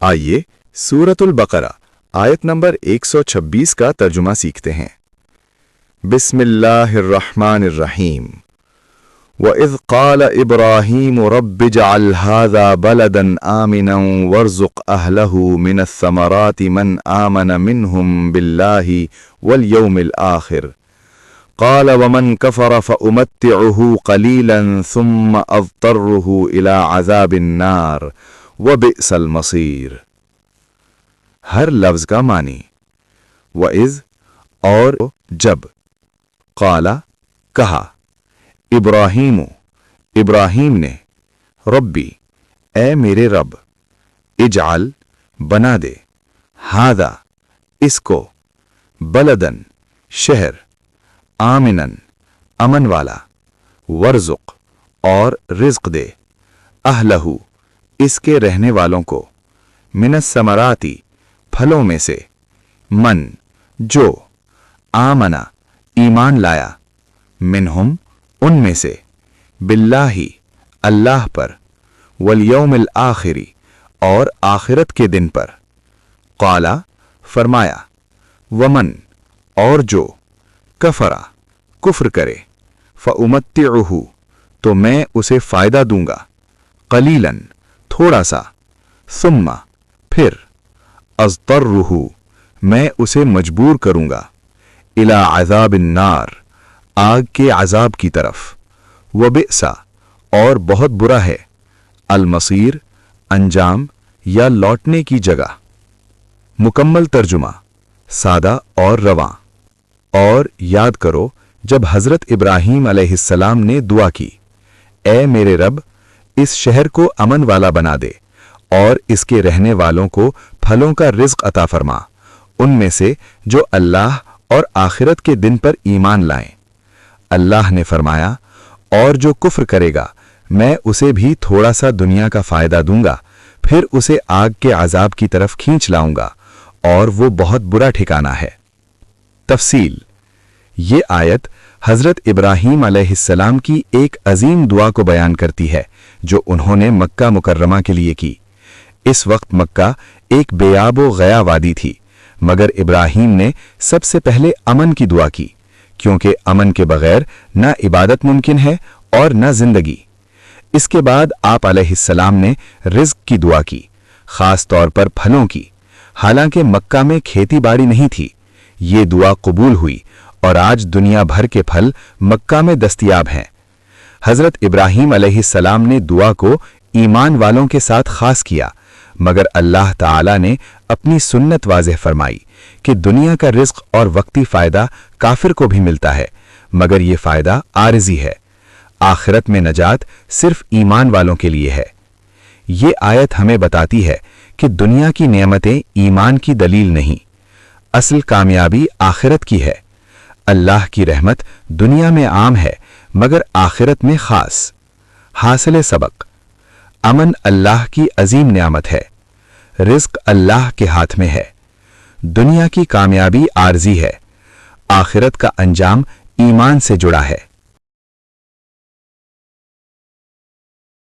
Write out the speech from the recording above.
आइए सूरतुल बकरा आयत नंबर 126 का तर्जुमा सीखते हैं। बिस्मिल्लाहिर्रहमानिर्रहीम। वइज़ क़ाल इब्राहीम रब्बिजअल हाज़ा बलदन आमिनन वर्ज़ुक़ अहलहु मिनस्समराति मन आमन मिनहुम बिल्लाहि वल यौमिल आखिर क़ाल वमन कफ़र फ़उमत्तिउहु क़लीलन सुम्मा अज़्तर्रुहु इला अज़ाबिन नार वबिअसल मसीर। हर लफ्ज का मानी। वइज़ और जब, क़ाला कहा, इब्राहीम ने, रब्बी ए मेरे रब, इजअल बना दे, हादा इसको, बलदन शहर, आमिनन अमन वाला, वर्ज़ुक़ और रिज़्क़ दे, अहलहु इसके रहने वालों को, मिनस्समराति फलों में से, मन जो, आमना ईमान लाया, मिनहुम उनमें से, बिल्लाही अल्लाह पर, वल यौमिल आखिरी और आखिरत के दिन पर, क़ाला फरमाया, वमन और जो, कफरा कुफ्र करे, फ़उमत्तिउहु तो मैं उसे फ़ायदा दूंगा, क़लीलन थोड़ा सा, सुम्मा फिर, अज़्तर्रुहु मैं उसे मजबूर करूंगा, इला अज़ाबिन नार आग के अज़ाब की तरफ, वबिअसा और बहुत बुरा है, अल-मसीर अंजाम या लौटने की जगह। मुकम्मल तर्जुमा सादा और रवां। और याद करो जब हज़रत इब्राहीम अलैहिस्सलाम ने दुआ की, ए मेरे रब इस शहर को अमन वाला बना दे और इसके रहने वालों को फलों का रिज़्क़ अता फरमा, उनमें से जो अल्लाह और आखिरत के दिन पर ईमान लाएं। अल्लाह ने फरमाया, और जो कुफ्र करेगा मैं उसे भी थोड़ा सा दुनिया का फ़ायदा दूंगा, फिर उसे आग के अज़ाब की तरफ खींच लाऊंगा और वो बहुत बुरा ठिकाना है। तफसील। ये आयत हज़रत इब्राहीम अलैहिस्सलाम की एक अजीम दुआ को बयान करती है जो उन्होंने मक्का मुकर्रमा के लिए की। इस वक्त मक्का एक बेआबो गया वादी थी, मगर इब्राहीम ने सबसे पहले अमन की दुआ की, क्योंकि अमन के बगैर न इबादत मुमकिन है और न जिंदगी। इसके बाद आप अलैहिस्सलाम ने रिज़्क़ की दुआ की, खास तौर पर फलों की। हालांकि मक्का में खेती बाड़ी नहीं थी। ये दुआ कबूल हुई और आज दुनिया भर के फल मक्का में दस्तयाब हैं। हज़रत इब्राहीम अलैहिस्सलाम ने दुआ को ईमान वालों के साथ खास किया, मगर अल्लाह ताला ने अपनी सुन्नत वाज़ेह फरमाई कि दुनिया का रिज़्क़ और वक्ती फ़ायदा काफिर को भी मिलता है, मगर ये फ़ायदा आरिज़ी है। आखिरत में नजात सिर्फ ईमान वालों के लिए है। ये आयत हमें बताती है कि दुनिया की नेमतें ईमान की दलील नहीं, असल कामयाबी आखिरत की है। अल्लाह की रहमत दुनिया में आम है, मगर आखिरत में खास। हासिल सबक, अमन अल्लाह की अजीम नेमत है। रिज़्क़ अल्लाह के हाथ में है। दुनिया की कामयाबी आर्जी है। आखिरत का अंजाम ईमान से जुड़ा है।